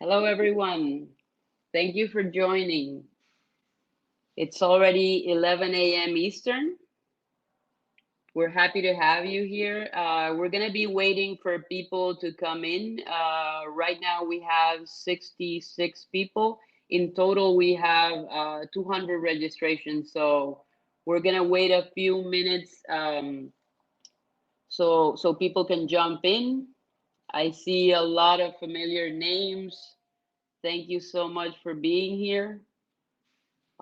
Hello, everyone. Thank you for joining. It's already 11 a.m. Eastern. We're happy to have you here. We're going to be waiting for people to come in. Right now, we have 66 people. In total, we have 200 registrations. So we're going to wait a few minutes so people can jump in. I see a lot of familiar names. Thank you so much for being here.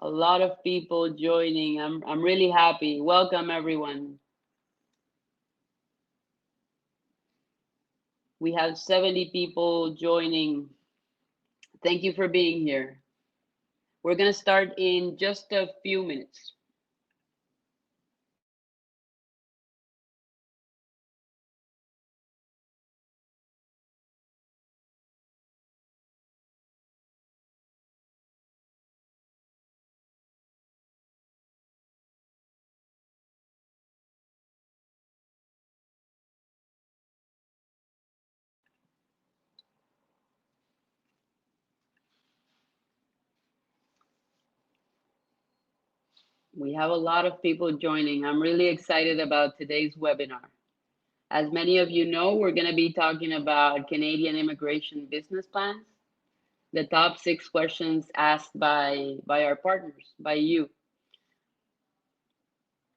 A lot of people joining. I'm really happy. Welcome everyone. We have 70 people joining. Thank you for being here. We're going to start in just a few minutes. We have a lot of people joining. I'm really excited about today's webinar. As many of you know, we're going to be talking about Canadian immigration business plans, the top 6 questions asked by our partners, by you.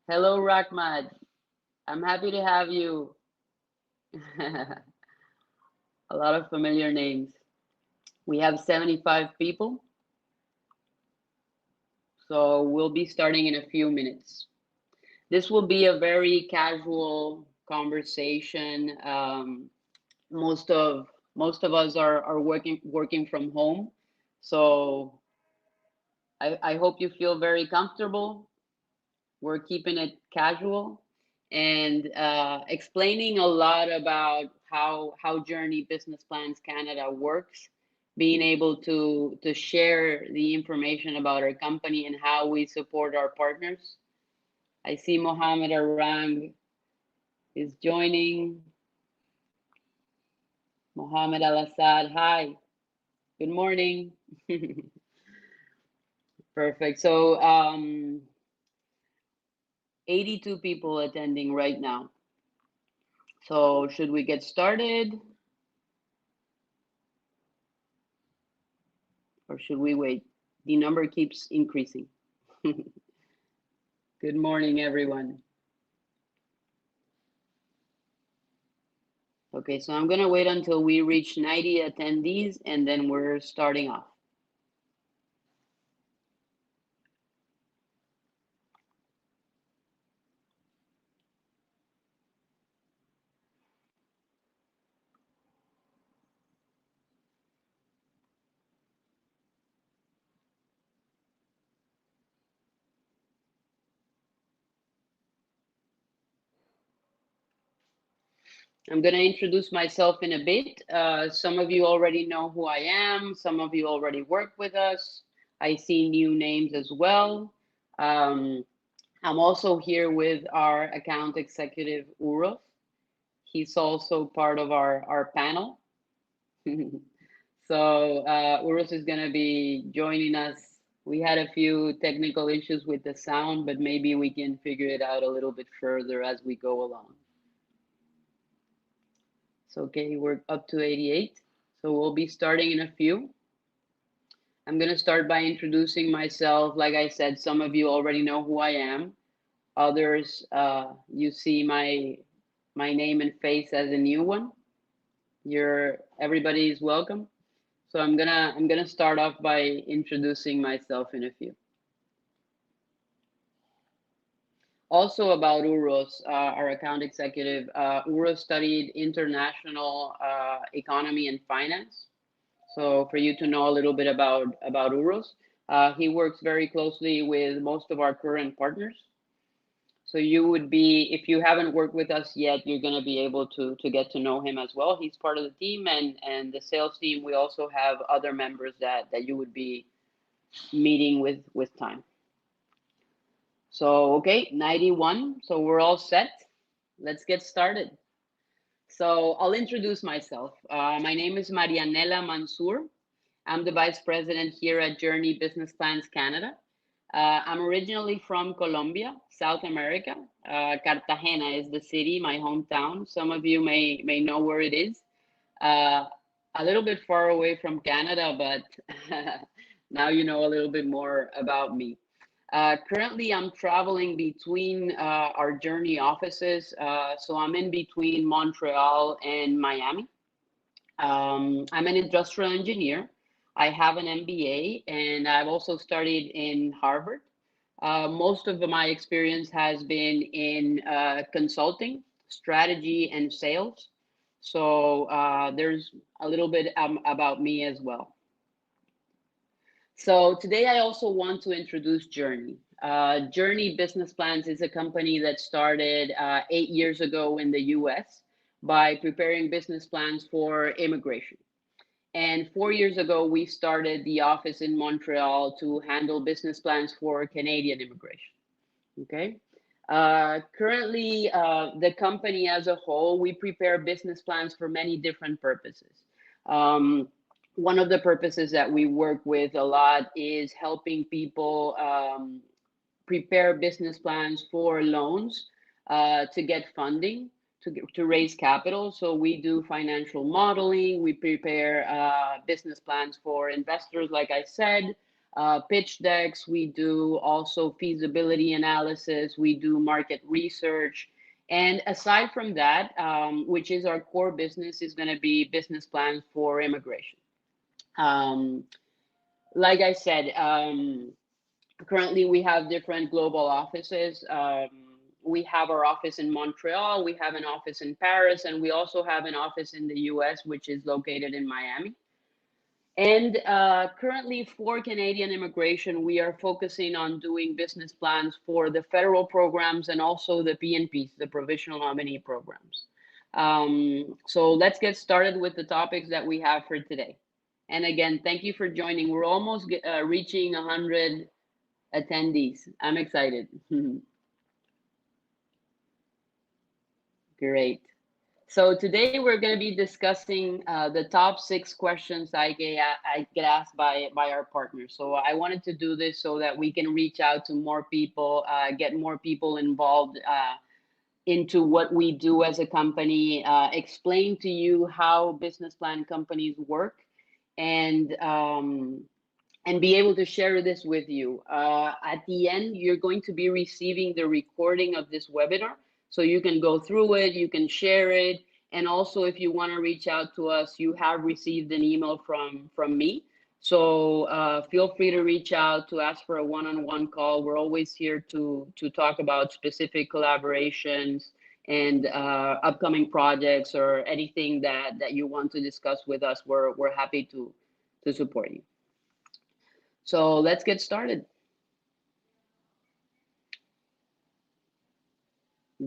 Hello, Rahmat. I'm happy to have you. A lot of familiar names. We have 75 people, so we'll be starting in a few minutes. This will be a very casual conversation. Most of us are working from home, so I hope you feel very comfortable. We're keeping it casual and explaining a lot about how Joorney Business Plans Canada works, being able to share the information about our company and how we support our partners. I see Mohammed Arang is joining. Mohammed Al Assad, hi, good morning. Perfect. So 82 people attending right now. So should we get started or should we wait? The number keeps increasing. Good morning, everyone. Okay, so I'm gonna wait until we reach 90 attendees and then we're starting off. I'm going to introduce myself in a bit. Some of you already know who I am. Some of you already work with us. I see new names as well. I'm also here with our account executive, Uros. He's also part of our panel. So Uros is going to be joining us. We had a few technical issues with the sound, but maybe we can figure it out a little bit further as we go along. So, okay, we're up to 88. So we'll be starting in a few. I'm going to start by introducing myself. Like I said, some of you already know who I am. Others, you see my name and face as a new one. Everybody is welcome. So I'm gonna start off by introducing myself in a few. Also about Uros, our account executive, Uros studied international economy and finance. So for you to know a little bit about Uros, he works very closely with most of our current partners. So you would be, if you haven't worked with us yet, you're going to be able to get to know him as well. He's part of the team and the sales team. We also have other members that you would be meeting with time. So, okay, 91. So we're all set. Let's get started. So I'll introduce myself. My name is Marianella Manzur. I'm the Vice President here at Joorney Business Plans Canada. I'm originally from Colombia, South America. Cartagena is the city, my hometown. Some of you may know where it is. Uh, a little bit far away from Canada, but now you know a little bit more about me. Currently, I'm traveling between our Joorney offices. So I'm in between Montreal and Miami. I'm an industrial engineer. I have an MBA, and I've also studied in Harvard. Most of my experience has been in consulting, strategy, and sales. So there's a little bit about me as well. So today I also want to introduce Joorney. Joorney Business Plans is a company that started 8 years ago in the US by preparing business plans for immigration. And 4 years ago, we started the office in Montreal to handle business plans for Canadian immigration. Okay. Currently, the company as a whole, we prepare business plans for many different purposes. One of the purposes that we work with a lot is helping people prepare business plans for loans to get funding, to raise capital. So we do financial modeling, we prepare business plans for investors, like I said, pitch decks, we do also feasibility analysis, we do market research. And aside from that, which is our core business, is going to be business plans for immigration. Um, like I said, currently we have different global offices. We have our office in Montreal, we have an office in Paris, and we also have an office in the US, which is located in Miami. And currently for Canadian immigration, we are focusing on doing business plans for the federal programs and also the PNPs, the provisional nominee programs. So let's get started with the topics that we have for today. And again, thank you for joining. We're almost reaching 100 attendees. I'm excited. Great. So today we're going to be discussing the top 6 questions I get asked by our partners. So I wanted to do this so that we can reach out to more people, get more people involved into what we do as a company, explain to you how business plan companies work, and be able to share this with you. At the end, you're going to be receiving the recording of this webinar. So you can go through it, you can share it. And also, if you want to reach out to us, you have received an email from me. So feel free to reach out to ask for a one-on-one call. We're always here to talk about specific collaborations and upcoming projects or anything that you want to discuss with us. We're happy to support you. So let's get started.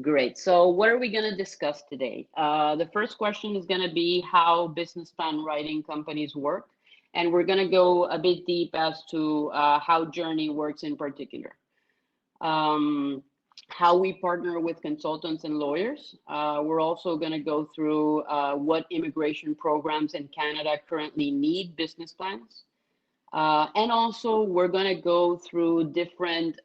Great. So what are we going to discuss today? The first question is going to be how business plan writing companies work. And we're going to go a bit deep as to how Joorney works in particular. How we partner with consultants and lawyers. We're also going to go through what immigration programs in Canada currently need business plans. And also, we're going to go through different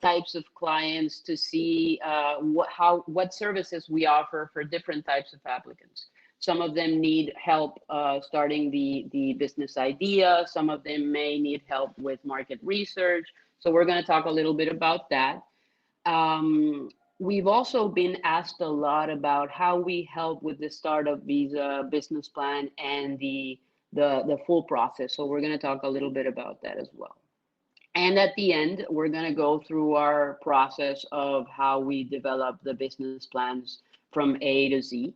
types of clients to see what services we offer for different types of applicants. Some of them need help starting the business idea. Some of them may need help with market research. So we're going to talk a little bit about that. We've also been asked a lot about how we help with the startup visa business plan and the full process. So we're going to talk a little bit about that as well. And at the end, we're going to go through our process of how we develop the business plans from A to Z.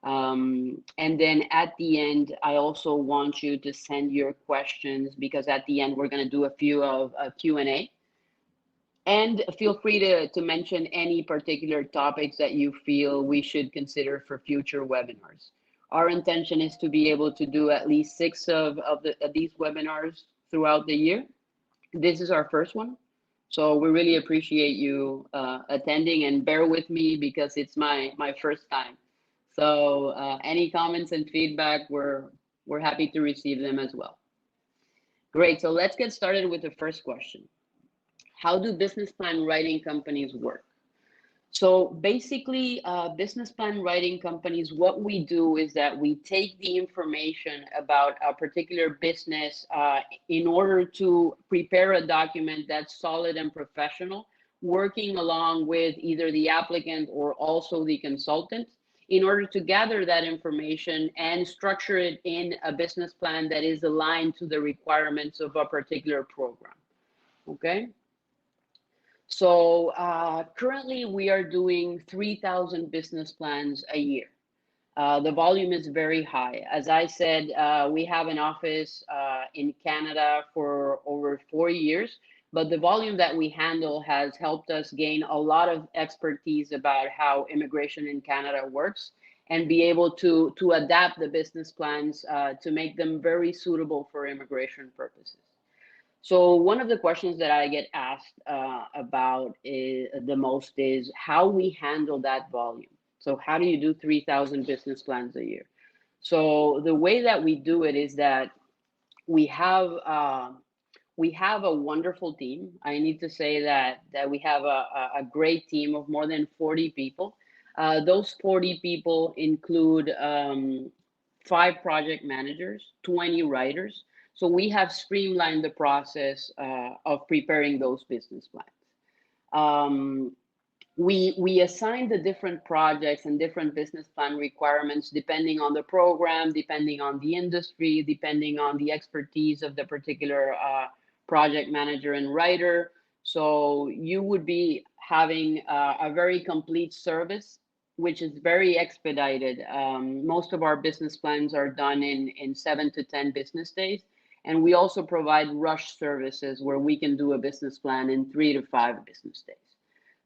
And then at the end, I also want you to send your questions, because at the end, we're going to do a few of a Q&A. And feel free to mention any particular topics that you feel we should consider for future webinars. Our intention is to be able to do at least 6 of these webinars throughout the year. This is our first one. So we really appreciate you attending, and bear with me because it's my first time. So any comments and feedback, we're happy to receive them as well. Great. So let's get started with the first question. How do business plan writing companies work? So basically, business plan writing companies, what we do is that we take the information about a particular business in order to prepare a document that's solid and professional, working along with either the applicant or also the consultant in order to gather that information and structure it in a business plan that is aligned to the requirements of a particular program. Okay. So currently we are doing 3,000 business plans a year. The volume is very high. As I said, we have an office in Canada for over 4 years, but the volume that we handle has helped us gain a lot of expertise about how immigration in Canada works and be able to adapt the business plans to make them very suitable for immigration purposes. So one of the questions that I get asked about the most is how we handle that volume. So how do you do 3,000 business plans a year? So the way that we do it is that we have uh, we have a wonderful team. I need to say that we have a great team of more than 40 people. Those 40 people include 5 project managers, 20 writers. So we have streamlined the process of preparing those business plans. Um, we assign the different projects and different business plan requirements depending on the program, depending on the industry, depending on the expertise of the particular project manager and writer. So you would be having a very complete service, which is very expedited. Most of our business plans are done in 7 to 10 business days. And we also provide rush services where we can do a business plan in 3 to 5 business days.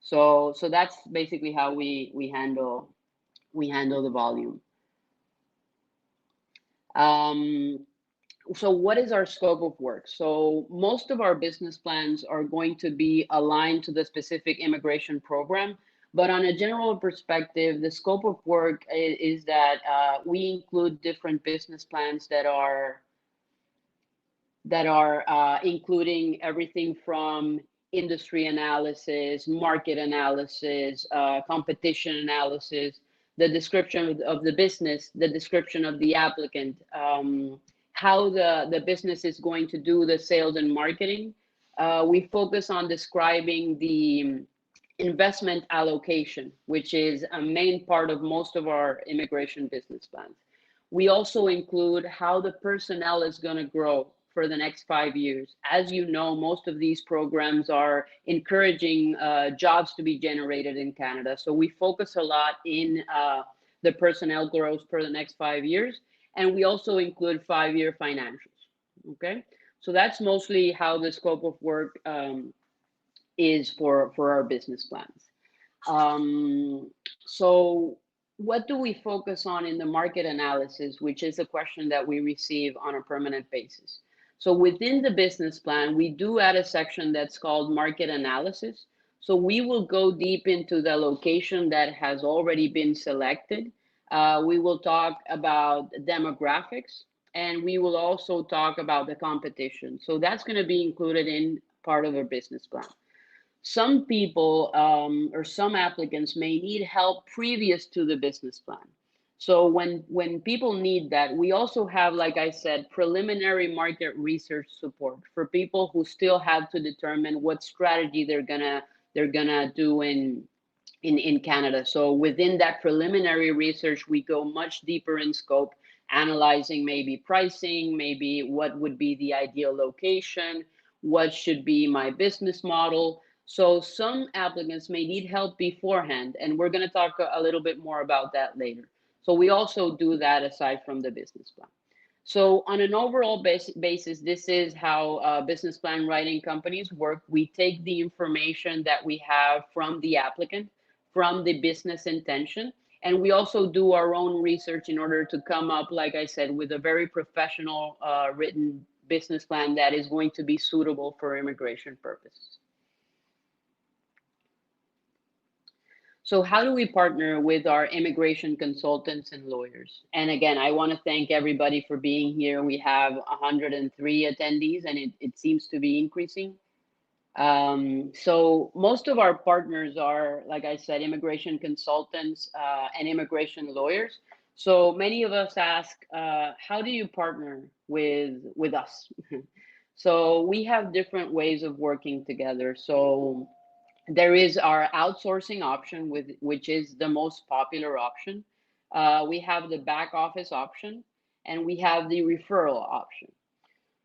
So that's basically how we handle the volume. Um, so what is our scope of work? So most of our business plans are going to be aligned to the specific immigration program, but on a general perspective, the scope of work is that we include different business plans that are including everything from industry analysis, market analysis, competition analysis, the description of the business, the description of the applicant, how the business is going to do the sales and marketing. We focus on describing the investment allocation, which is a main part of most of our immigration business plans. We also include how the personnel is going to grow for the next 5 years. As you know, most of these programs are encouraging jobs to be generated in Canada. So we focus a lot in the personnel growth for the next 5 years. And we also include 5-year financials. Okay. So that's mostly how the scope of work is for our business plans. Um, so what do we focus on in the market analysis, which is a question that we receive on a permanent basis? So within the business plan, we do add a section that's called market analysis. So we will go deep into the location that has already been selected. We will talk about demographics, and we will also talk about the competition. So that's going to be included in part of our business plan. Some people or some applicants may need help previous to the business plan. So when people need that, we also have, like I said, preliminary market research support for people who still have to determine what strategy they're gonna do in Canada. So within that preliminary research, we go much deeper in scope, analyzing maybe pricing, maybe what would be the ideal location, what should be my business model. So some applicants may need help beforehand, and we're going to talk a little bit more about that later. So we also do that aside from the business plan. So on an overall basis, this is how business plan writing companies work. We take the information that we have from the applicant, from the business intention, and we also do our own research in order to come up, like I said, with a very professional written business plan that is going to be suitable for immigration purposes. So how do we partner with our immigration consultants and lawyers? And again, I want to thank everybody for being here. We have 103 attendees, and it seems to be increasing. So most of our partners are, like I said, immigration consultants and immigration lawyers. So many of us ask, how do you partner with us? So we have different ways of working together. So there is our outsourcing option, which is the most popular option. We have the back office option, and we have the referral option.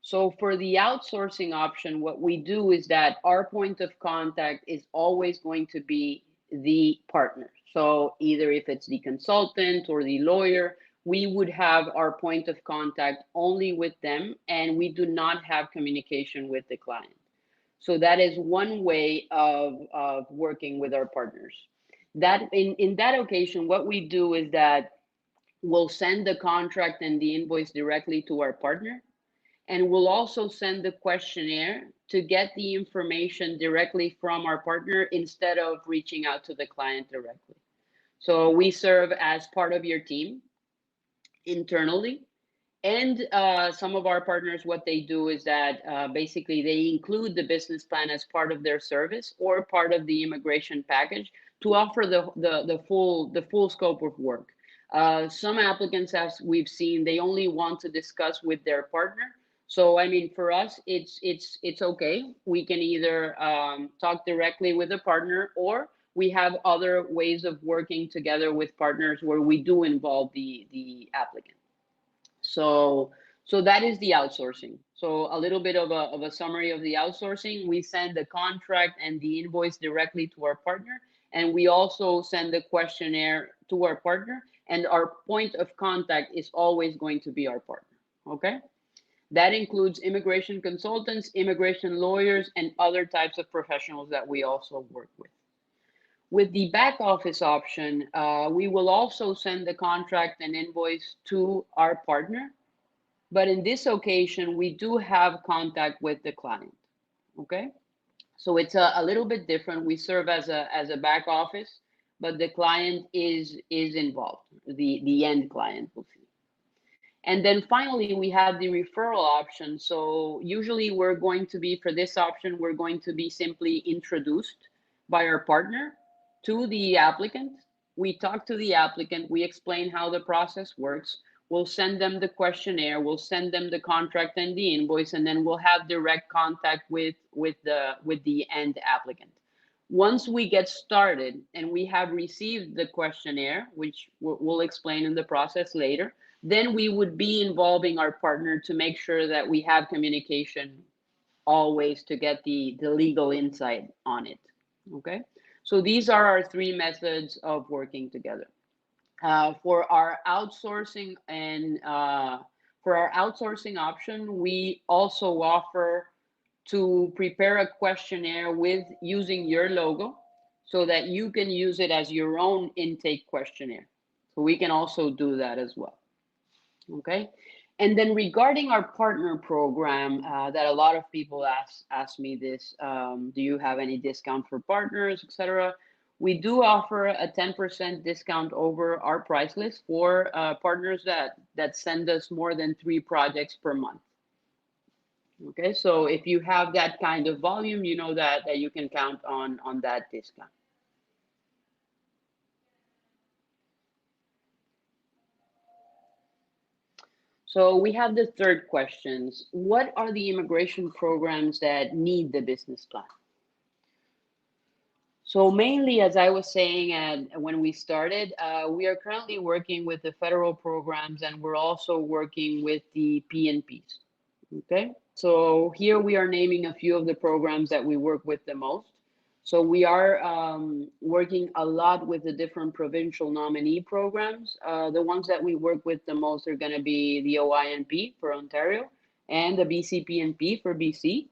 So for the outsourcing option, what we do is that our point of contact is always going to be the partner. So either if it's the consultant or the lawyer, we would have our point of contact only with them, and we do not have communication with the client. So that is one way of working with our partners. That in that occasion, what we do is that we'll send the contract and the invoice directly to our partner, and we'll also send the questionnaire to get the information directly from our partner instead of reaching out to the client directly. So we serve as part of your team internally. And some of our partners, what they do is that basically they include the business plan as part of their service or part of the immigration package to offer the full scope of work. Some applicants, as we've seen, they only want to discuss with their partner. So I mean, for us, it's okay. We can either talk directly with a partner, or we have other ways of working together with partners where we do involve the applicant. So, so that is the outsourcing. So a little bit of a summary of the outsourcing. We send the contract and the invoice directly to our partner, and we also send the questionnaire to our partner, and our point of contact is always going to be our partner, okay? That includes immigration consultants, immigration lawyers, and other types of professionals that we also work with. With the back office option, we will also send the contract and invoice to our partner, but in this occasion, we do have contact with the client, okay? So it's a little bit different. We serve as a back office, but the client is involved, the end client will see. And then finally, we have the referral option. So usually we're going to be, for this option, we're going to be simply introduced by our partner to the applicant. We talk to the applicant, we explain how the process works. We'll send them the questionnaire, we'll send them the contract and the invoice, and then we'll have direct contact with the end applicant. Once we get started and we have received the questionnaire, which we'll explain in the process later, then we would be involving our partner to make sure that we have communication always to get the legal insight on it, okay? So these are our three methods of working together. For our outsourcing for our outsourcing option, we also offer to prepare a questionnaire with using your logo so that you can use it as your own intake questionnaire. So we can also do that as well. Okay. And then regarding our partner program, that a lot of people ask me this, do you have any discount for partners, etc.? We do offer a 10% discount over our price list for partners that send us more than 3 projects per month. Okay, so if you have that kind of volume, you know that you can count on that discount. So we have the third questions. What are the immigration programs that need the business plan? So mainly, as I was saying when we started, we are currently working with the federal programs, and we're also working with the PNPs. Okay, so here we are naming a few of the programs that we work with the most. So we are working a lot with the different provincial nominee programs. The ones that we work with the most are going to be the OINP for Ontario and the BCPNP for BC.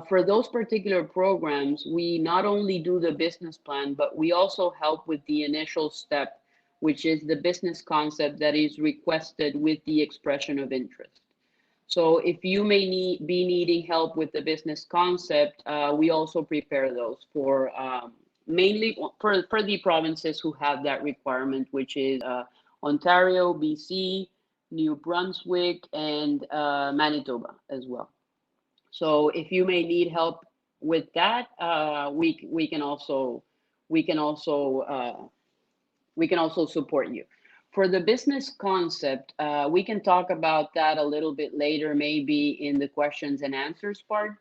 For those particular programs, we not only do the business plan, but we also help with the initial step, which is the business concept that is requested with the expression of interest. So if you may be needing help with the business concept, we also prepare those for mainly for the provinces who have that requirement, which is Ontario, BC, New Brunswick, and Manitoba as well. So if you may need help with that, we can also we can also we can also support you. For the business concept, we can talk about that a little bit later, maybe in the questions and answers part.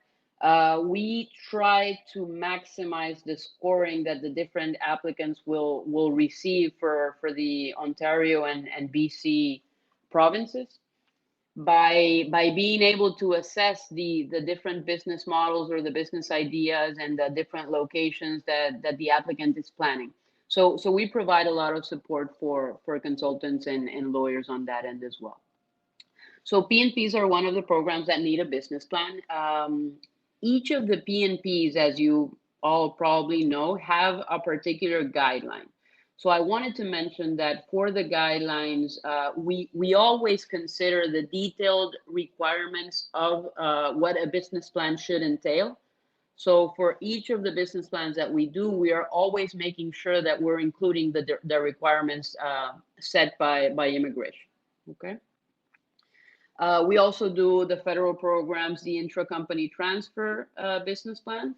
We try to maximize the scoring that the different applicants will receive for the Ontario and BC provinces by being able to assess the different business models or the business ideas and the different locations that the applicant is planning. So we provide a lot of support for consultants and lawyers on that end as well. So PNPs are one of the programs that need a business plan. Each of the PNPs, as you all probably know, have a particular guideline. So I wanted to mention that for the guidelines, we always consider the detailed requirements of what a business plan should entail. So for each of the business plans that we do, we are always making sure that we're including the requirements set by immigration. Okay. We also do the federal programs, the intra-company transfer business plans.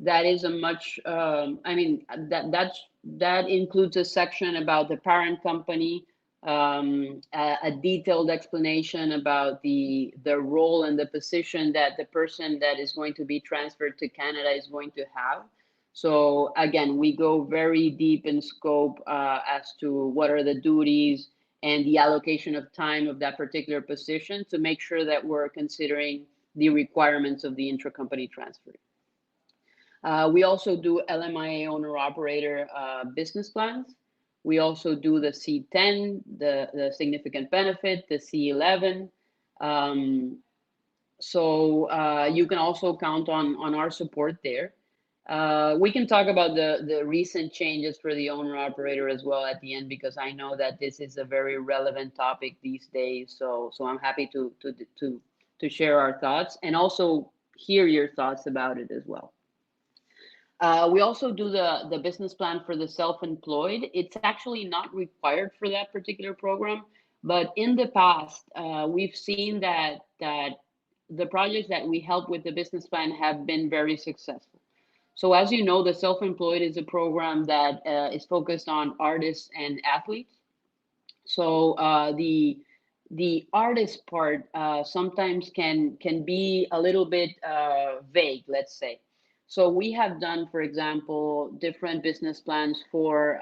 That is a much, I mean, that includes a section about the parent company, a detailed explanation about the role and the position that the person that is going to be transferred to Canada is going to have. So again, we go very deep in scope as to what are the duties and the allocation of time of that particular position to make sure that we're considering the requirements of the intra-company transfer. We also do LMIA owner-operator business plans. We also do the C10, the significant benefit, the C11. So you can also count on our support there. We can talk about the recent changes for the owner-operator as well at the end, because I know that this is a very relevant topic these days. So I'm happy to share our thoughts and also hear your thoughts about it as well. We also do the business plan for the self-employed. It's actually not required for that particular program, but in the past, we've seen that the projects that we help with the business plan have been very successful. So as you know, the self-employed is a program that is focused on artists and athletes. So the artist part sometimes can be a little bit vague, let's say. So we have done, for example, different business plans for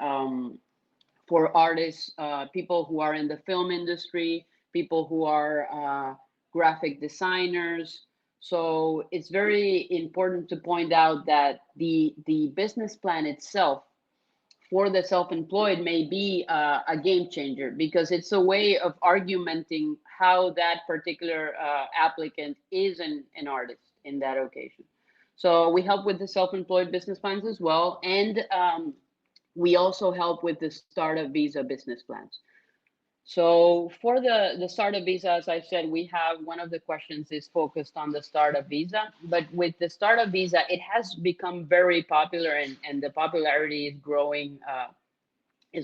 artists, people who are in the film industry, people who are graphic designers. So it's very important to point out that the business plan itself for the self-employed may be a game changer, because it's a way of argumenting how that particular applicant is an artist in that occasion. So we help with the self-employed business plans as well. And we also help with the startup visa business plans. So for the startup visa, as I said, we have one of the questions is focused on the startup visa. But with the startup visa, it has become very popular, and the popularity is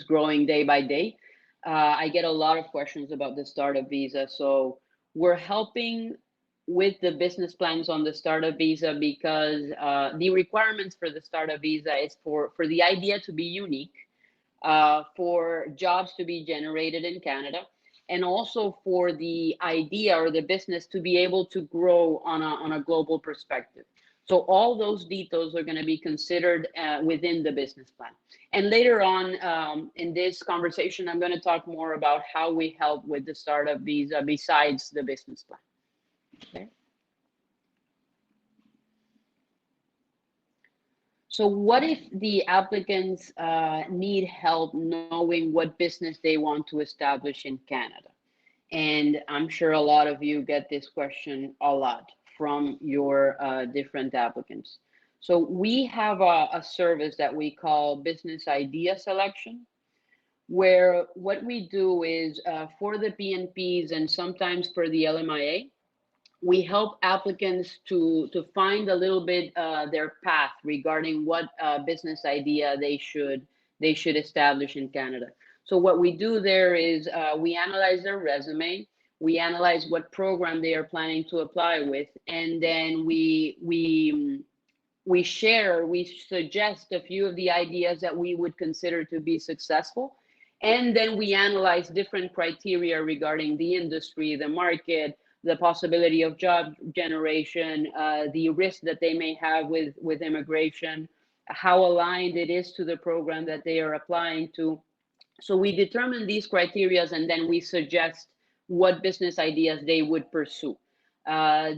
growing day by day. I get a lot of questions about the startup visa. So we're helping with the business plans on the startup visa, because the requirements for the startup visa is for the idea to be unique, for jobs to be generated in Canada, and also for the idea or the business to be able to grow on a global perspective. So all those details are going to be considered within the business plan. And later on in this conversation, I'm going to talk more about how we help with the startup visa besides the business plan. Okay. So what if the applicants need help knowing what business they want to establish in Canada? And I'm sure a lot of you get this question a lot from your different applicants. So we have a service that we call business idea selection, where what we do is for the PNPs and sometimes for the LMIA, we help applicants to find a little bit their path regarding what business idea they should establish in Canada. So what we do there is we analyze their resume, we analyze what program they are planning to apply with, and then we suggest a few of the ideas that we would consider to be successful. And then we analyze different criteria regarding the industry, the market, the possibility of job generation, the risk that they may have with immigration, how aligned it is to the program that they are applying to. So we determine these criteria and then we suggest what business ideas they would pursue.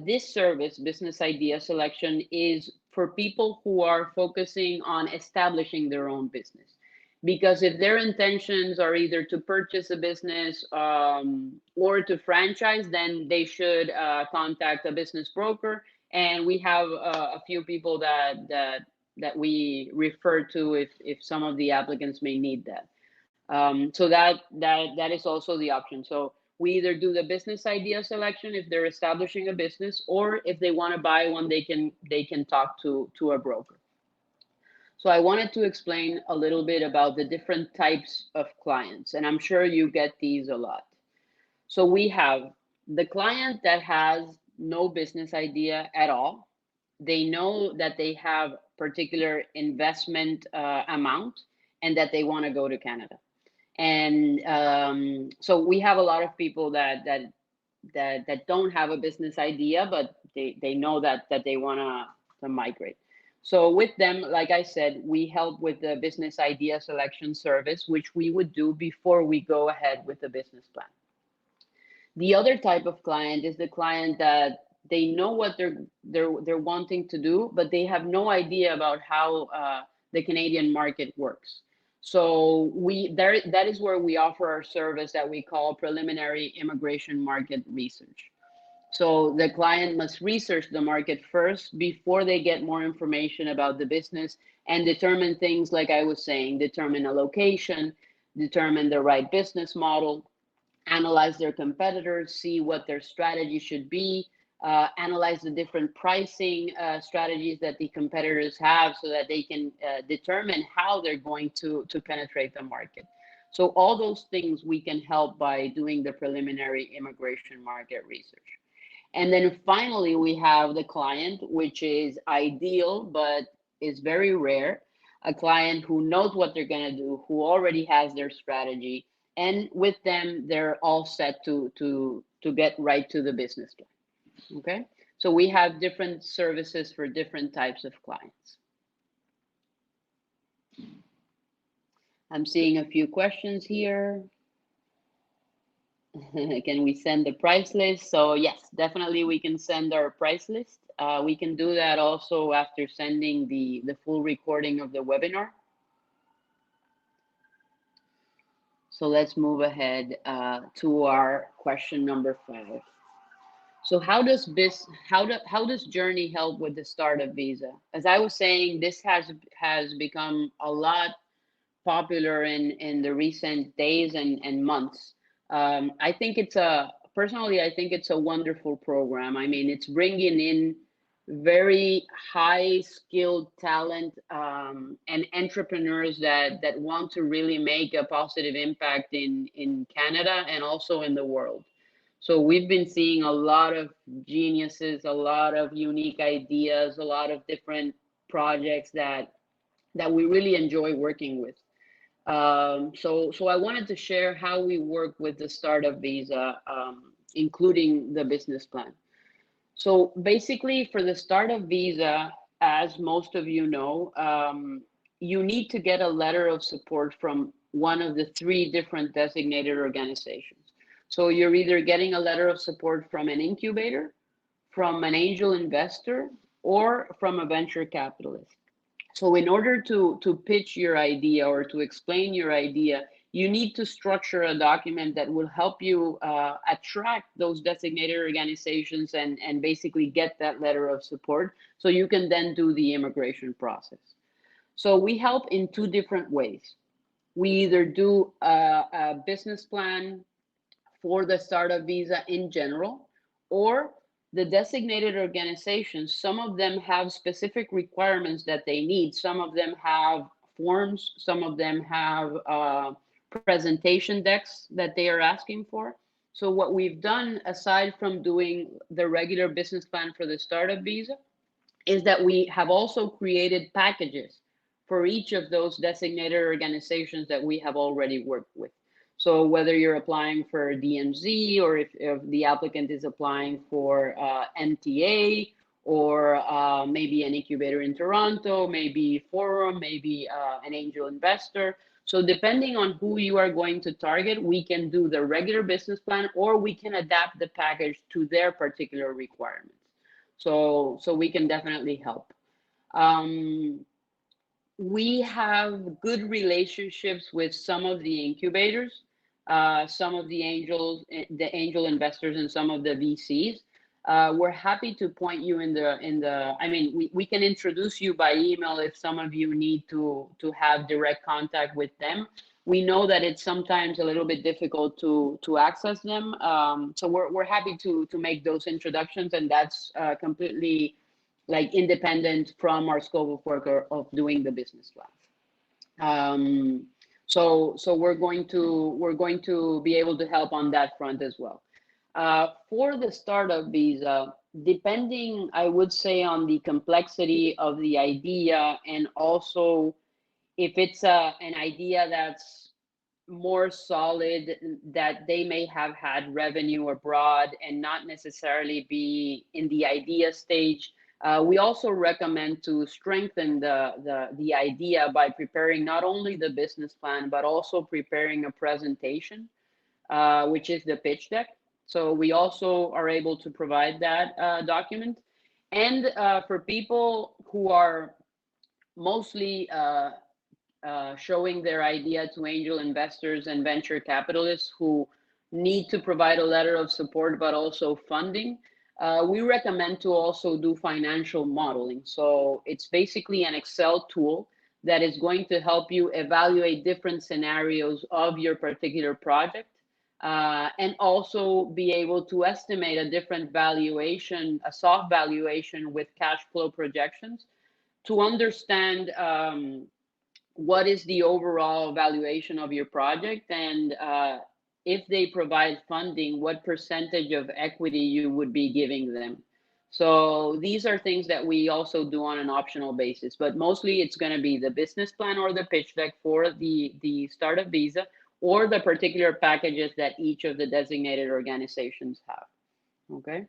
This service, business idea selection, is for people who are focusing on establishing their own business. Because if their intentions are either to purchase a business or to franchise, then they should contact a business broker. And we have a few people that we refer to if some of the applicants may need that. So that is also the option. So we either do the business idea selection if they're establishing a business, or if they want to buy one, they can talk to a broker. So I wanted to explain a little bit about the different types of clients, and I'm sure you get these a lot. So we have the client that has no business idea at all. They know that they have particular investment amount and that they want to go to Canada. And so we have a lot of people that don't have a business idea, but they know that they want to migrate. So with them, like I said, we help with the business idea selection service, which we would do before we go ahead with the business plan. The other type of client is the client that they know what they're wanting to do, but they have no idea about how the Canadian market works. So that is where we offer our service that we call preliminary immigration market research. So the client must research the market first before they get more information about the business and determine things like I was saying, determine a location, determine the right business model, analyze their competitors, see what their strategy should be, analyze the different pricing strategies that the competitors have so that they can determine how they're going to penetrate the market. So all those things we can help by doing the preliminary immigration market research. And then finally, we have the client, which is ideal, but is very rare. A client who knows what they're going to do, who already has their strategy, and with them, they're all set to get right to the business plan. Okay, so we have different services for different types of clients. I'm seeing a few questions here. Can we send the price list? So yes, definitely we can send our price list. We can do that also after sending the full recording of the webinar. So let's move ahead to our question number 5. So how does Joorney help with the startup visa? As I was saying, this has become a lot popular in the recent days and months. I think personally, I think it's a wonderful program. I mean, it's bringing in very high skilled talent and entrepreneurs that want to really make a positive impact in Canada and also in the world. So we've been seeing a lot of geniuses, a lot of unique ideas, a lot of different projects that we really enjoy working with. So I wanted to share how we work with the startup visa, including the business plan. So basically, for the startup visa, as most of you know, you need to get a letter of support from one of the 3 different designated organizations. So you're either getting a letter of support from an incubator, from an angel investor, or from a venture capitalist. So in order to pitch your idea or to explain your idea, you need to structure a document that will help you attract those designated organizations and basically get that letter of support so you can then do the immigration process. So we help in 2 different ways. We either do a business plan for the startup visa in general, or the designated organizations, some of them have specific requirements that they need. Some of them have forms, some of them have presentation decks that they are asking for. So what we've done, aside from doing the regular business plan for the startup visa, is that we have also created packages for each of those designated organizations that we have already worked with. So whether you're applying for DMZ, or if the applicant is applying for MTA, or maybe an incubator in Toronto, maybe Forum, maybe an angel investor. So depending on who you are going to target, we can do the regular business plan, or we can adapt the package to their particular requirements. So we can definitely help. We have good relationships with some of the incubators, some of the angel investors, and some of the VCs. We're happy to point you in the. I mean, we can introduce you by email if some of you need to have direct contact with them. We know that it's sometimes a little bit difficult to access them, so we're happy to make those introductions, and that's completely like independent from our scope of work of doing the business plan. So we're going to be able to help on that front as well. For the startup visa, depending, I would say, on the complexity of the idea, and also if it's an idea that's more solid, that they may have had revenue abroad and not necessarily be in the idea stage. We also recommend to strengthen the idea by preparing not only the business plan, but also preparing a presentation, which is the pitch deck. So we also are able to provide that document. And for people who are mostly showing their idea to angel investors and venture capitalists who need to provide a letter of support, but also funding, we recommend to also do financial modeling. So it's basically an Excel tool that is going to help you evaluate different scenarios of your particular project, and also be able to estimate a different valuation, a soft valuation with cash flow projections, to understand what is the overall valuation of your project, and if they provide funding, what percentage of equity you would be giving them. So these are things that we also do on an optional basis, but mostly it's going to be the business plan or the pitch deck for the startup visa, or the particular packages that each of the designated organizations have. Okay.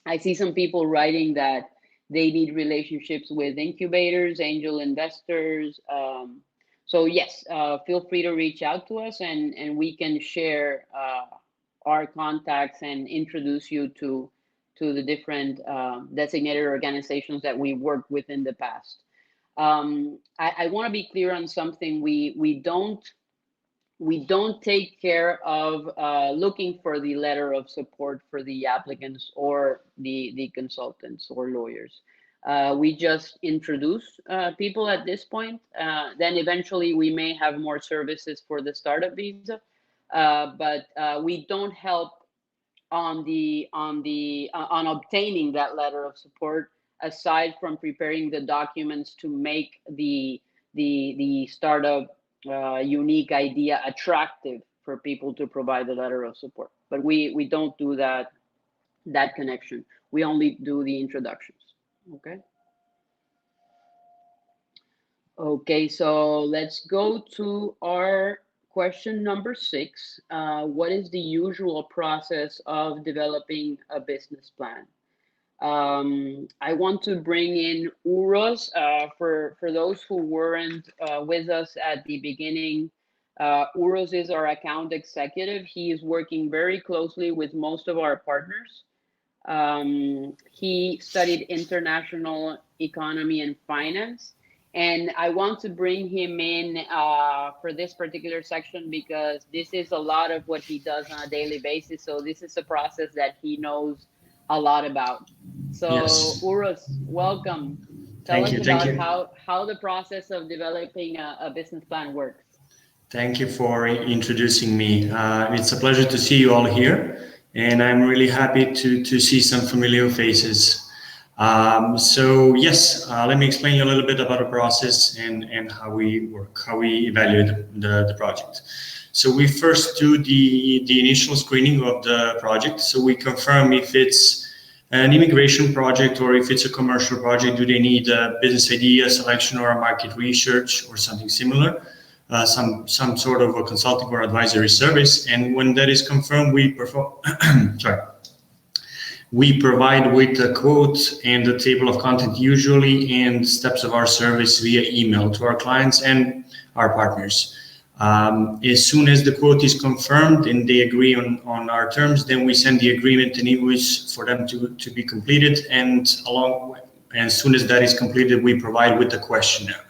I see some people writing that they need relationships with incubators, angel investors. So yes, feel free to reach out to us, and we can share our contacts and introduce you to the different designated organizations that we worked with in the past. I want to be clear on something. We don't take care of looking for the letter of support for the applicants or the consultants or lawyers. We just introduce people at this point. Then eventually we may have more services for the startup visa, but we don't help on obtaining that letter of support, aside from preparing the documents to make the startup unique idea attractive for people to provide the letter of support. But we don't do that connection. We only do the introductions. Okay, so let's go to our question number 6. What is the usual process of developing a business plan? I want to bring in Uros. For those who weren't with us at the beginning, Uros is our account executive. He is working very closely with most of our partners. He studied international economy and finance, and I want to bring him in for this particular section because this is a lot of what he does on a daily basis. So this is a process that he knows a lot about. So yes. Uros, welcome. Tell us about how the process of developing a business plan works. Thank you for introducing me. It's a pleasure to see you all here. and I'm really happy to see some familiar faces. So yes, let me explain you a little bit about the process and how we work, how we evaluate the project. So we first do the initial screening of the project. So we confirm if it's an immigration project or if it's a commercial project. Do they need a business idea selection or a market research or something similar? Some sort of a consulting or advisory service. And when that is confirmed, we perform. Sorry. We provide with a quote and a table of content usually and steps of our service via email to our clients and our partners. As soon as the quote is confirmed and they agree on our terms, then we send the agreement and invoice for them to be completed. And as soon as that is completed, we provide with the questionnaire.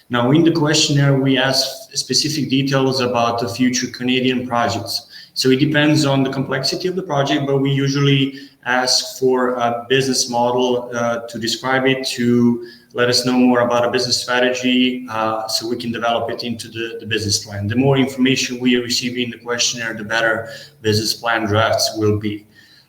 Now, in the questionnaire, we ask specific details about the future Canadian projects. So it depends on the complexity of the project, but we usually ask for a business model to describe it, to let us know more about a business strategy, so we can develop it into the business plan. The more information we receive in the questionnaire, the better business plan drafts will be.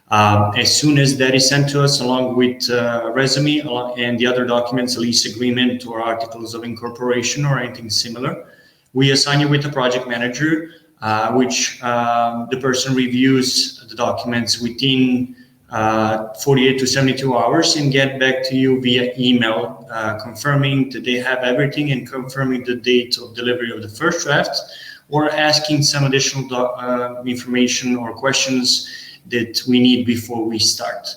As soon as that is sent to us, along with resume and the other documents, a lease agreement or articles of incorporation or anything similar, we assign you with a project manager, which the person reviews the documents within 48 to 72 hours and get back to you via email, confirming that they have everything and confirming the date of delivery of the first draft, or asking some additional information or questions that we need before we start.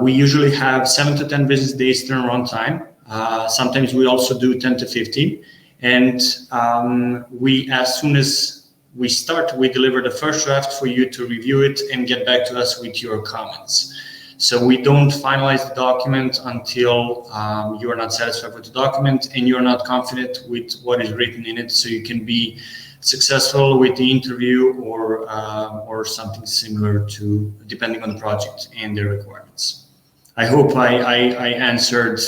We usually have 7 to 10 business days turnaround time. Sometimes we also do 10 to 15. And as soon as we start, we deliver the first draft for you to review it and get back to us with your comments. So we don't finalize the document until you are not satisfied with the document and you're not confident with what is written in it, so you can be successful with the interview or something similar, to depending on the project and their requirements. I hope I answered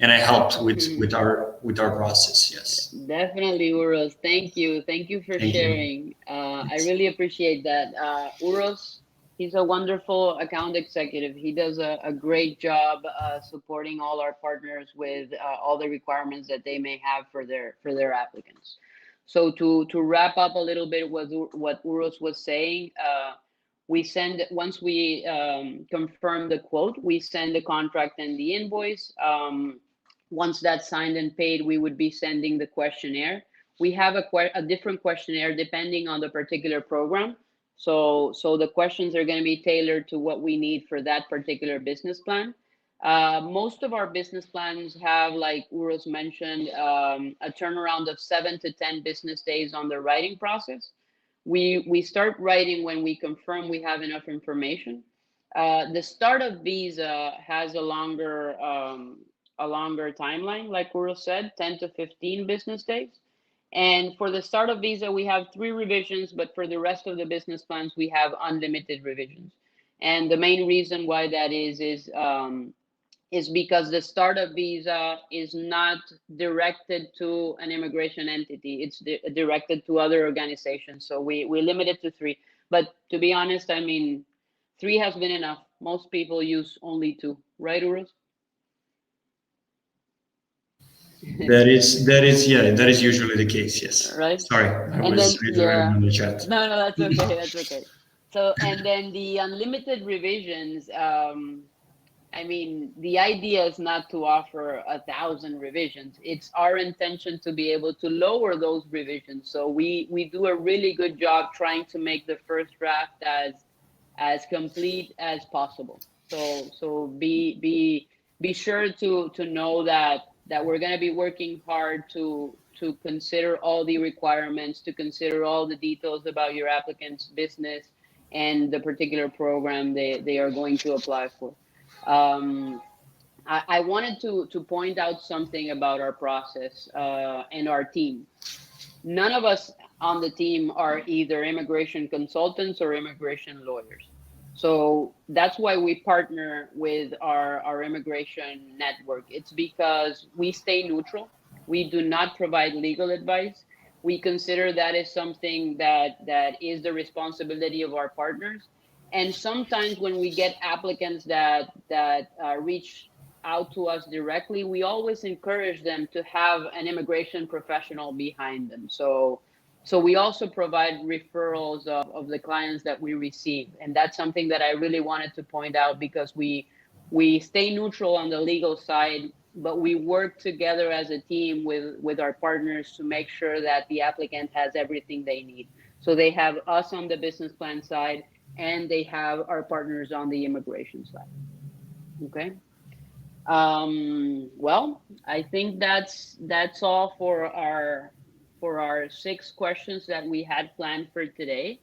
and I helped with our process. Yes. Definitely, Uros. Thank you. Thank you for sharing. I really appreciate that. Uros, he's a wonderful account executive. He does a great job supporting all our partners with all the requirements that they may have for their applicants. So to wrap up a little bit with what Uros was saying, once we confirm the quote, we send the contract and the invoice. Once that's signed and paid, we would be sending the questionnaire. We have a different questionnaire depending on the particular program. So the questions are going to be tailored to what we need for that particular business plan. Most of our business plans have, like Uros mentioned, a turnaround of 7 to 10 business days on the writing process. We start writing when we confirm we have enough information. The startup visa has a longer timeline, like Uros said, 10 to 15 business days. And for the startup visa, we have 3 revisions, but for the rest of the business plans, we have unlimited revisions. And the main reason why that is because the startup visa is not directed to an immigration entity. It's directed to other organizations. So we limit it to 3. But to be honest, I mean, 3 has been enough. Most people use only 2, right, Uros? That is usually the case. Yes. Right. Sorry, I was reading on the chat. No, that's okay. That's okay. So, and then the unlimited revisions. I mean, the idea is not to offer 1,000 revisions. It's our intention to be able to lower those revisions. So we do a really good job trying to make the first draft as complete as possible. So be sure to know that we're going to be working hard to consider all the requirements, to consider all the details about your applicant's business and the particular program they are going to apply for. I wanted to point out something about our process and our team. None of us on the team are either immigration consultants or immigration lawyers. So that's why we partner with our immigration network. It's because we stay neutral. We do not provide legal advice. We consider that is something that is the responsibility of our partners. And sometimes when we get applicants that reach out to us directly, we always encourage them to have an immigration professional behind them. So we also provide referrals of the clients that we receive, and that's something that I really wanted to point out, because we stay neutral on the legal side, but we work together as a team with our partners to make sure that the applicant has everything they need. So they have us on the business plan side, and they have our partners on the immigration side. Okay. Well, I think that's all for our 6 questions that we had planned for today.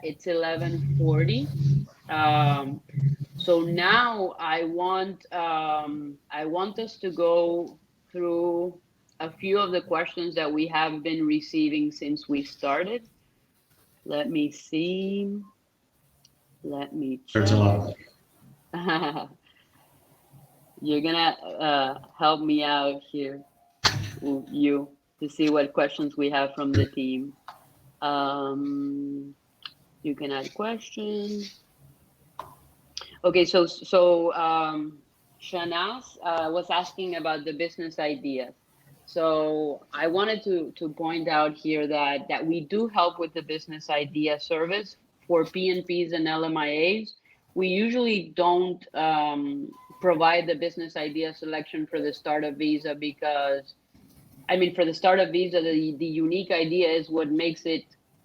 It's 11:40. Um, so now I want us to go through a few of the questions that we have been receiving since we started. Let me see. Let me There's a check. lot. You're gonna help me out here, you, to see what questions we have from the team. Um, you can add questions. Okay, Shanaz was asking about the business ideas. So I wanted to point out here that we do help with the business idea service for PNPs and LMIAs. We usually don't provide the business idea selection for the startup visa, because I mean, for the startup visa, the unique idea is what makes it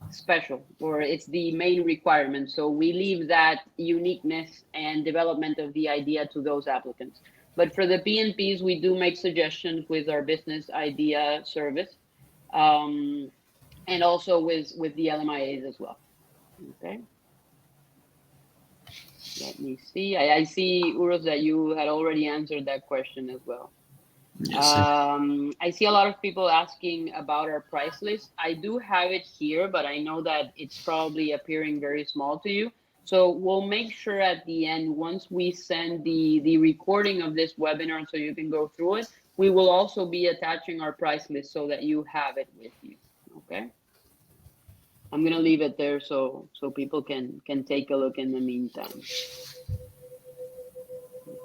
special, or it's the main requirement. So we leave that uniqueness and development of the idea to those applicants. But for the PNPs, we do make suggestions with our business idea service, um, and also with the LMIAs as well. Okay. Let me see. I see, Uros, that you had already answered that question as well. Yes. I see a lot of people asking about our price list. I do have it here, but I know that it's probably appearing very small to you. So we'll make sure at the end, once we send the recording of this webinar so you can go through it, we will also be attaching our price list so that you have it with you. Okay. I'm gonna leave it there so people can take a look in the meantime.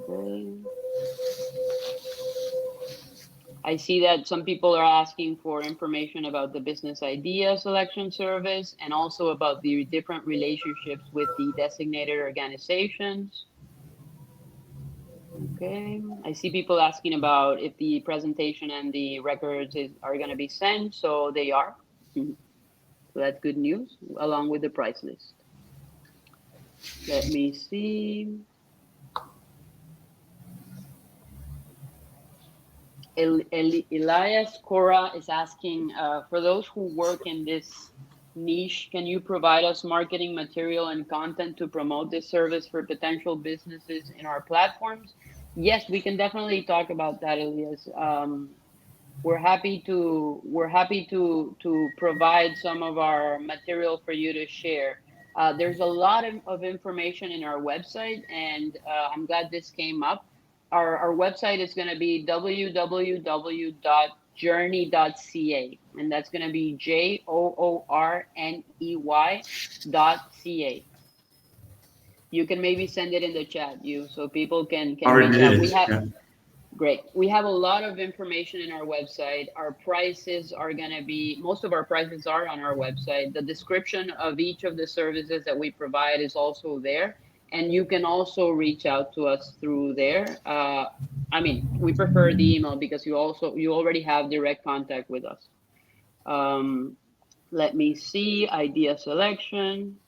Okay. I see that some people are asking for information about the business idea selection service, and also about the different relationships with the designated organizations. Okay, I see people asking about if the presentation and the records are going to be sent, so they are. So that's good news, along with the price list. Let me see. Elias Cora is asking, for those who work in this niche, can you provide us marketing material and content to promote this service for potential businesses in our platforms? Yes, we can definitely talk about that, Elias. We're happy to provide some of our material for you to share. There's a lot of information in our website, and I'm glad this came up. Our website is going to be www.joorney.ca, and that's going to be JOORNEY.ca. You can maybe send it in the chat, so people can Already reach out. did We it. have Yeah. Great. We have a lot of information in our website. Our prices are going to be, most of our prices are on our website. The description of each of the services that we provide is also there. And you can also reach out to us through there. I mean, we prefer the email because you already have direct contact with us. Let me see, idea selection.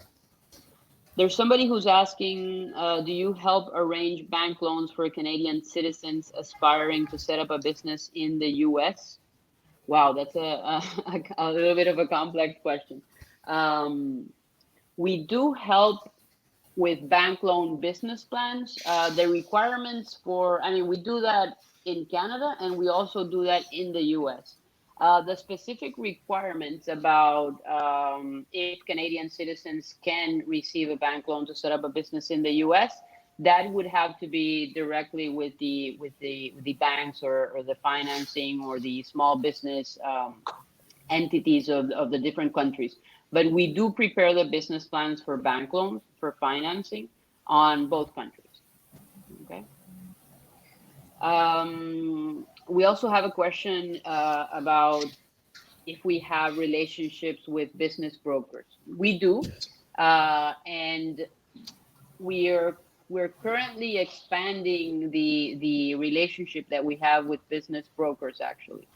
There's somebody who's asking, do you help arrange bank loans for Canadian citizens aspiring to set up a business in the US? Wow, that's a little bit of a complex question. We do help with bank loan business plans. The requirements for, I mean, we do that in Canada, and we also do that in the US. The specific requirements about if Canadian citizens can receive a bank loan to set up a business in the US, that would have to be directly with the banks, or the financing, or the small business entities of the different countries. but we do prepare the business plans for bank loans for financing on both countries. Okay. We also have a question about if we have relationships with business brokers. We do, and we're currently expanding the relationship that we have with business brokers, actually.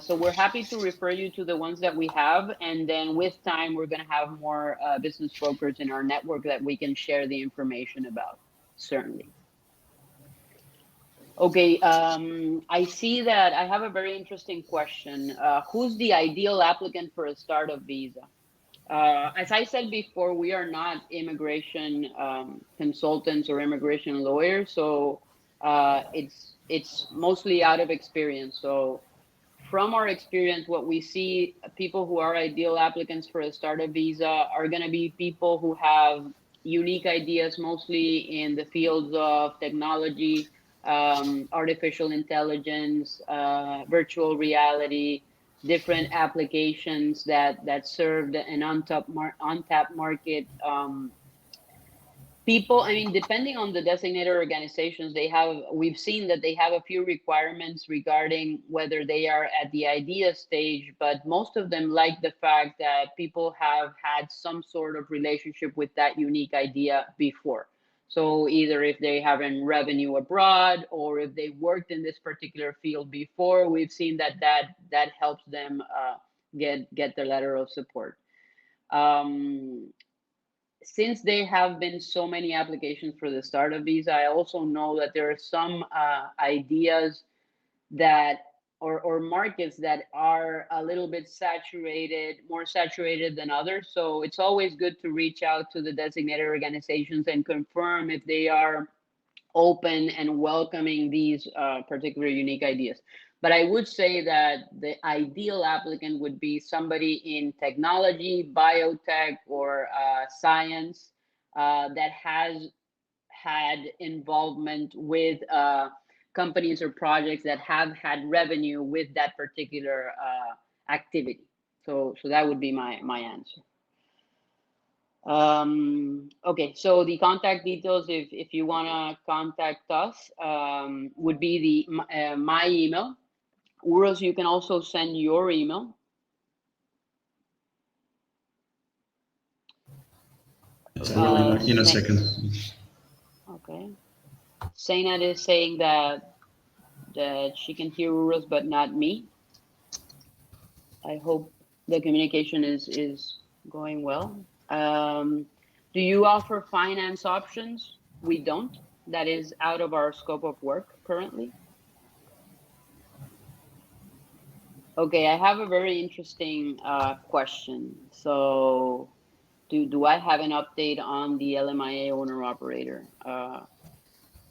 So we're happy to refer you to the ones that we have, and then with time, we're going to have more business brokers in our network that we can share the information about, certainly. Okay, I see that I have a very interesting question. Who's the ideal applicant for a startup visa? As I said before, we are not immigration consultants or immigration lawyers, so it's mostly out of experience. So from our experience, what we see, people who are ideal applicants for a startup visa are going to be people who have unique ideas, mostly in the fields of technology, artificial intelligence, virtual reality, different applications that serve an untapped market. People, I mean, depending on the designated organizations, we've seen that they have a few requirements regarding whether they are at the idea stage, but most of them like the fact that people have had some sort of relationship with that unique idea before. So either if they have in revenue abroad or if they worked in this particular field before, we've seen that helps them get the letter of support. Since there have been so many applications for the startup visa, I also know that there are some ideas that or markets that are a little bit saturated, more saturated than others. So it's always good to reach out to the designated organizations and confirm if they are open and welcoming these particular unique ideas. But I would say that the ideal applicant would be somebody in technology, biotech, or science that has had involvement with companies or projects that have had revenue with that particular activity. So that would be my answer. Okay, so the contact details, if you want to contact us, would be my email. Uros, you can also send your email. In a second. Okay. Zainat is saying that she can hear Uros, but not me. I hope the communication is going well. Do you offer finance options? We don't. That is out of our scope of work currently. Okay, I have a very interesting question. So, do I have an update on the LMIA owner operator?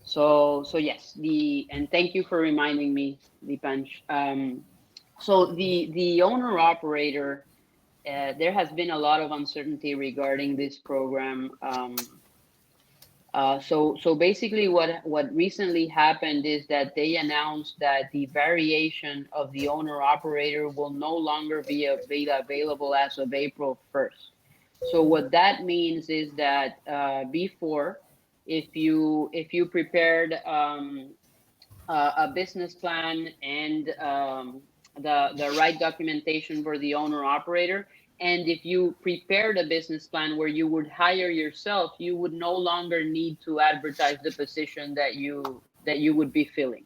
So yes, and thank you for reminding me, Dipanch. So the owner operator, there has been a lot of uncertainty regarding this program. So basically what recently happened is that they announced that the variation of the owner operator will no longer be available as of April 1st. So what that means is that before, if you prepared a business plan and the right documentation for the owner operator, and if you prepared a business plan where you would hire yourself, you would no longer need to advertise the position that you would be filling.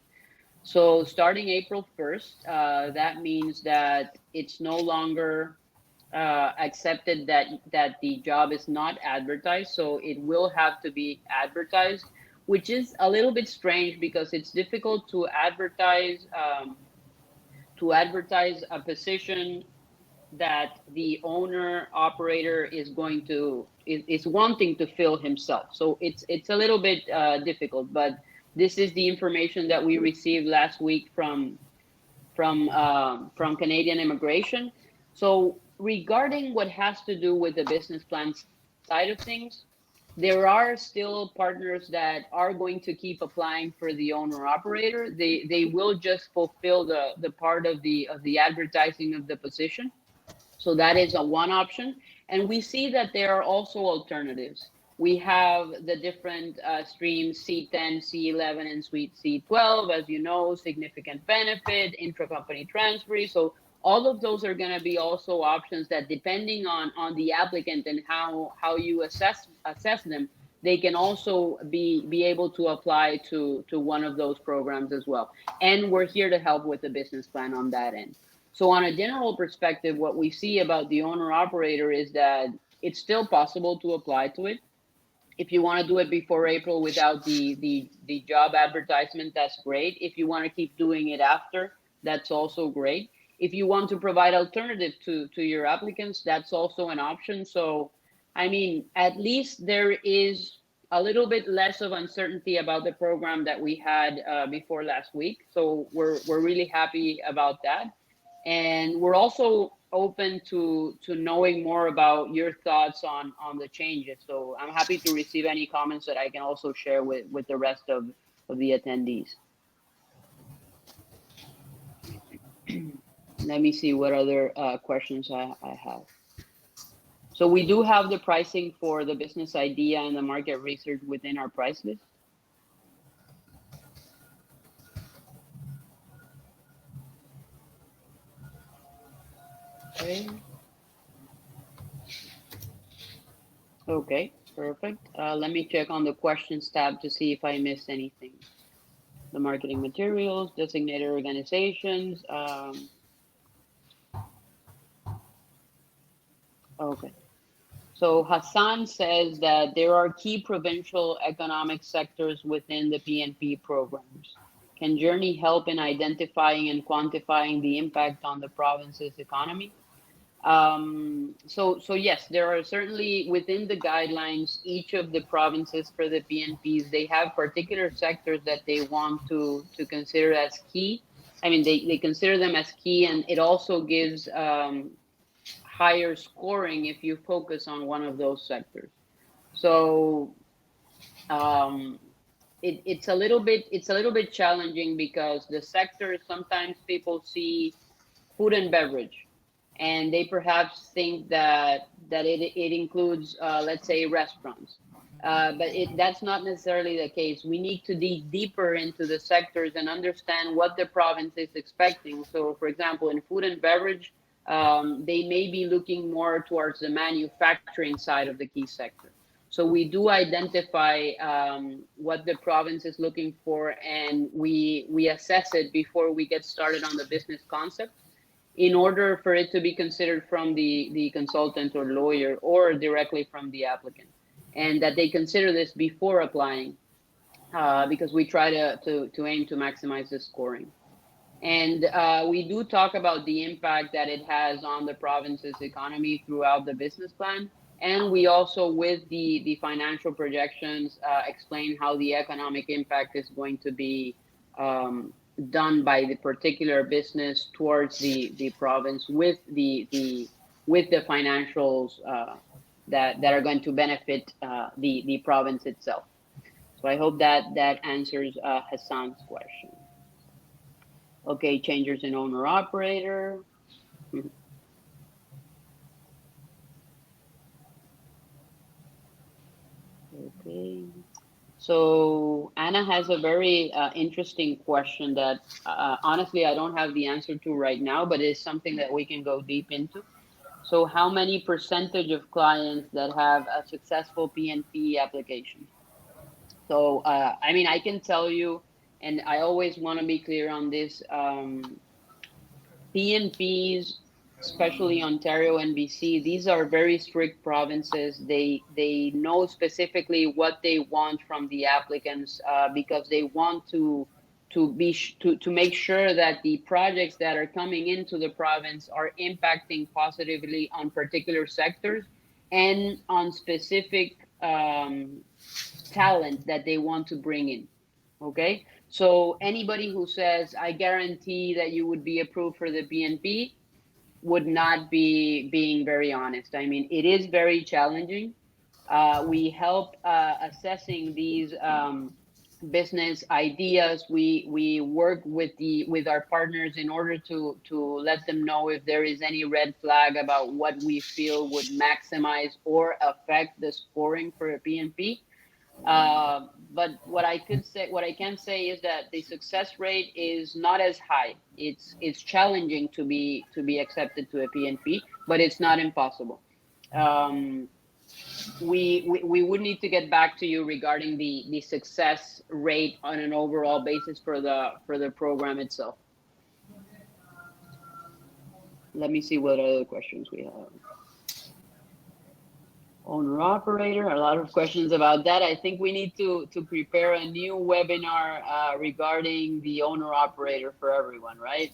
So starting April 1st, that means that it's no longer accepted that the job is not advertised. So it will have to be advertised, which is a little bit strange because it's difficult to advertise a position that the owner operator is wanting to fill himself. So it's a little bit difficult, but this is the information that we received last week from Canadian Immigration. So regarding what has to do with the business plan side of things, there are still partners that are going to keep applying for the owner operator. They will just fulfill the part of the advertising of the position. So that is a one option. And we see that there are also alternatives. We have the different streams, C10, C11, and suite C12, as you know, significant benefit, intracompany transfer. So all of those are going to be also options that, depending on the applicant and how you assess them, they can also be able to apply to one of those programs as well. And we're here to help with the business plan on that end. So on a general perspective, what we see about the owner operator is that it's still possible to apply to it. If you want to do it before April without the job advertisement, that's great. If you want to keep doing it after, that's also great. If you want to provide alternative to your applicants, that's also an option. So, I mean, at least there is a little bit less of uncertainty about the program that we had before last week. So we're really happy about that. And we're also open to knowing more about your thoughts on the changes. So I'm happy to receive any comments that I can also share with the rest of the attendees. Let me see what other questions I have. So we do have the pricing for the business idea and the market research within our price list. Okay. Okay, perfect. Let me check on the questions tab to see if I missed anything. The marketing materials, designated organizations. Okay. So Hassan says that there are key provincial economic sectors within the PNP programs. Can Joorney help in identifying and quantifying the impact on the province's economy? So yes, there are certainly within the guidelines, each of the provinces for the PNPs, they have particular sectors that they want to consider as key. I mean, they consider them as key, and it also gives higher scoring if you focus on one of those sectors. So um, it's a little bit challenging because the sectors, sometimes people see food and beverage, and they perhaps think that it includes, let's say, restaurants. But that's not necessarily the case. We need to dig deeper into the sectors and understand what the province is expecting. So, for example, in food and beverage, they may be looking more towards the manufacturing side of the key sector. So we do identify what the province is looking for, and we assess it before we get started on the business concept, in order for it to be considered from the consultant or lawyer or directly from the applicant, and that they consider this before applying, because we try to aim to maximize the scoring. And we do talk about the impact that it has on the province's economy throughout the business plan. And we also, with the financial projections, explain how the economic impact is going to be done by the particular business towards the province, with the financials that are going to benefit the province itself. So I hope that answers Hassan's question. Okay, changes in owner operator. Okay. So Anna has a very interesting question that honestly I don't have the answer to right now, but it's something that we can go deep into. So how many percentage of clients that have a successful PNP application? So I mean, I can tell you, and I always want to be clear on this. PNPs, especially Ontario and BC, these are very strict provinces. They know specifically what they want from the applicants, because they want to make sure that the projects that are coming into the province are impacting positively on particular sectors and on specific talent that they want to bring in. Okay, so anybody who says, I guarantee that you would be approved for the PNP, would not be being very honest. I mean, it is very challenging. We help assessing these business ideas. We work with our partners in order to let them know if there is any red flag about what we feel would maximize or affect the scoring for a PNP. But what I can say is that the success rate is not as high. It's challenging to be accepted to a PNP, but it's not impossible. Um, we would need to get back to you regarding the success rate on an overall basis for the program itself. Let me see what other questions we have. Owner operator, a lot of questions about that. I think we need to prepare a new webinar regarding the owner operator for everyone, right?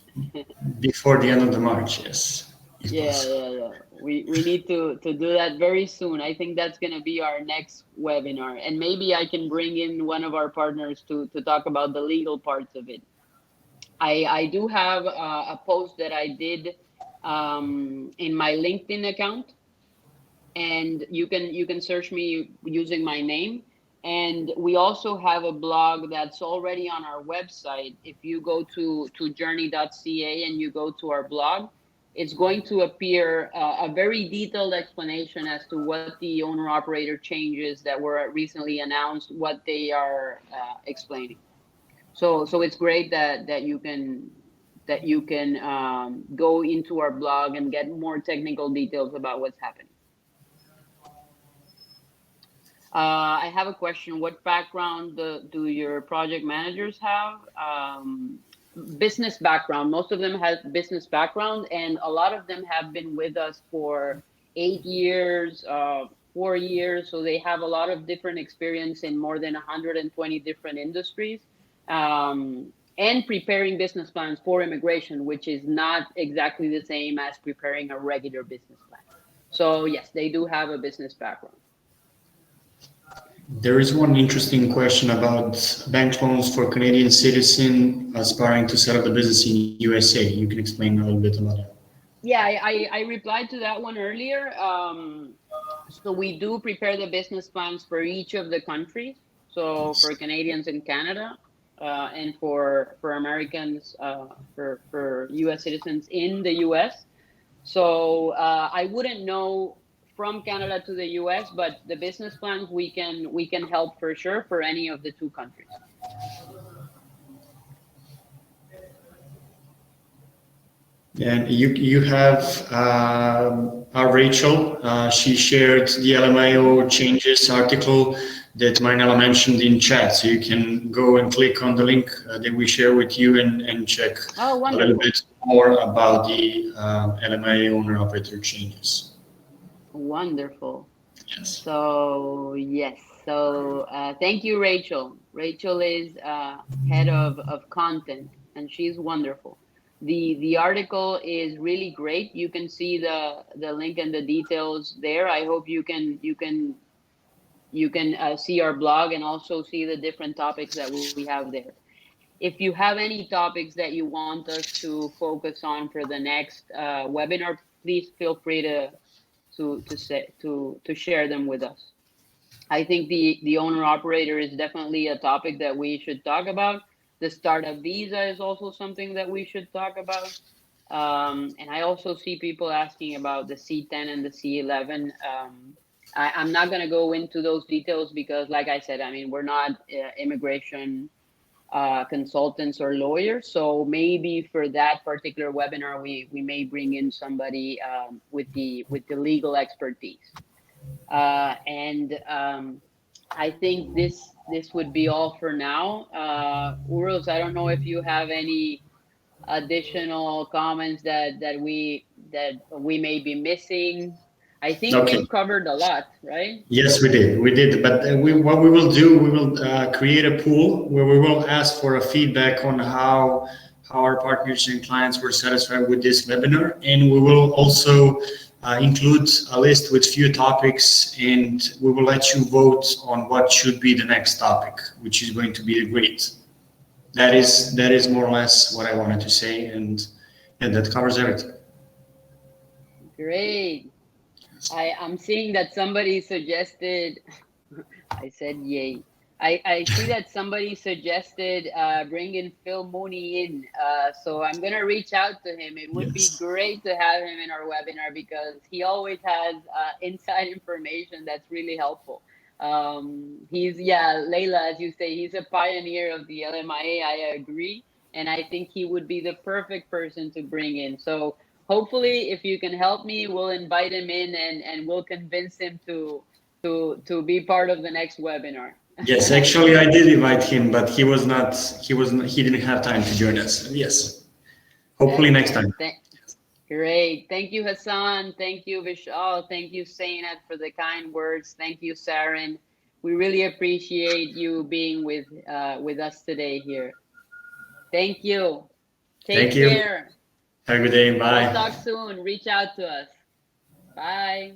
Before the end of the March, yes, if Yeah, possible. yeah, yeah. We need to do that very soon. I think that's gonna be our next webinar, and maybe I can bring in one of our partners to talk about the legal parts of it. I do have a post that I did in my LinkedIn account, and you can search me using my name. And we also have a blog that's already on our website. If you go to joorney.ca and you go to our blog, it's going to appear a very detailed explanation as to what the owner operator changes that were recently announced, what they are explaining. So it's great that you can go into our blog and get more technical details about what's happening. I have a question. What background do your project managers have? Business background. Most of them have business background, and a lot of them have been with us for 8 years, 4 years. So they have a lot of different experience in more than 120 different industries, and preparing business plans for immigration, which is not exactly the same as preparing a regular business plan. So yes, they do have a business background. There is one interesting question about bank loans for Canadian citizen aspiring to set up the business in USA. You can explain a little bit about it. Yeah, I replied to that one earlier. So we do prepare the business plans for each of the countries. So for Canadians in Canada, and for Americans, for U.S. citizens in the U.S. So I wouldn't know from Canada to the U.S., but the business plans we can help for sure for any of the two countries. And you have our Rachel. She shared the LMIO changes article that Marianella mentioned in chat. So you can go and click on the link that we share with you and check Oh, a little wonderful. bit more about the LMIO owner operator changes. Wonderful. Yes. So yes, so thank you, Rachel. Rachel is head of content, and she's wonderful. The article is really great. You can see the link and the details there. I hope you can see our blog and also see the different topics that we have there. If you have any topics that you want us to focus on for the next webinar, please feel free to share them with us. I think the owner operator is definitely a topic that we should talk about. The startup visa is also something that we should talk about. And I also see people asking about the C10 and the C11. I'm not going to go into those details because, like I said, I mean, we're not immigration consultants or lawyers. So maybe for that particular webinar, we may bring in somebody with the legal expertise. And I think this would be all for now. Uros, I don't know if you have any additional comments that we may be missing. I think Okay. we've covered a lot, right? Yes, we did. We did. But what we will do, we will create a pool where we will ask for a feedback on how our partners and clients were satisfied with this webinar, and we will also include a list with few topics, and we will let you vote on what should be the next topic, which is going to be great. That is more or less what I wanted to say, and that covers everything. Great. I'm seeing that somebody suggested. I said yay. I see that somebody suggested bringing Phil Mooney in. So I'm going to reach out to him. It would be Yes. great to have him in our webinar because he always has inside information that's really helpful. He's, yeah, Leila, as you say, he's a pioneer of the LMIA. I agree. And I think he would be the perfect person to bring in. So hopefully, if you can help me, we'll invite him in and we'll convince him to be part of the next webinar. Yes, actually, I did invite him, but he was not. He didn't have time to join us. Yes. Hopefully next time. Excellent. Great. Thank you, Hassan. Thank you, Vishal. Thank you, Sainat, for the kind words. Thank you, Saren. We really appreciate you being with us today here. Thank you. Thank Take you. care. Have a good day. We'll Bye. talk soon. Reach out to us. Bye.